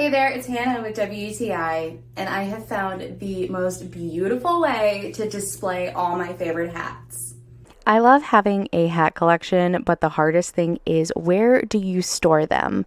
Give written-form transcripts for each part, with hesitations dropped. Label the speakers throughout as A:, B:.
A: Hey there, it's Hannah with WTI, and I have found the most beautiful way to display all my favorite hats.
B: I love having a hat collection, but the hardest thing is where do you store them?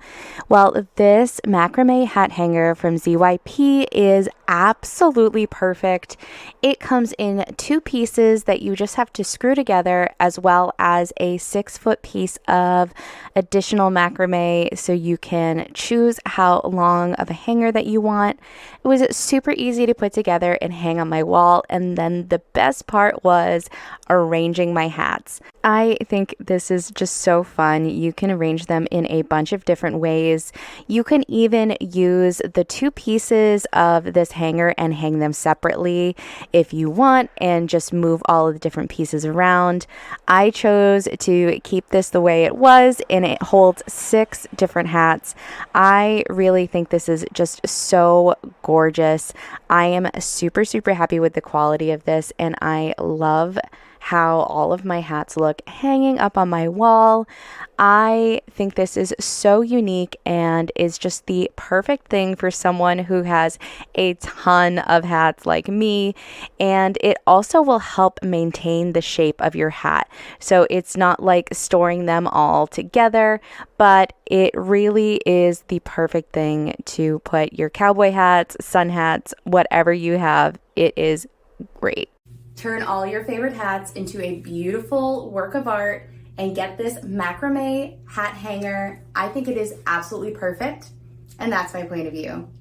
B: Well, this macrame hat hanger from ZYP is absolutely perfect. It comes in two pieces that you just have to screw together, as well as a 6-foot piece of additional macrame so you can choose how long of a hanger that you want. It was super easy to put together and hang on my wall, and then the best part was arranging my hats. I think this is just so fun. You can arrange them in a bunch of different ways. You can even use the two pieces of this hanger and hang them separately if you want, and just move all of the different pieces around. I chose to keep this the way it was, and it holds 6 different hats. I really think this is just so gorgeous. I am super happy with the quality of this, and I love how all of my hats look hanging up on my wall. I think this is so unique and is just the perfect thing for someone who has a ton of hats like me, and it also will help maintain the shape of your hat. So it's not like storing them all together, but it really is the perfect thing to put your cowboy hats, sun hats, whatever you have. It is great.
A: Turn all your favorite hats into a beautiful work of art and get this macrame hat hanger. I think it is absolutely perfect, and that's my point of view.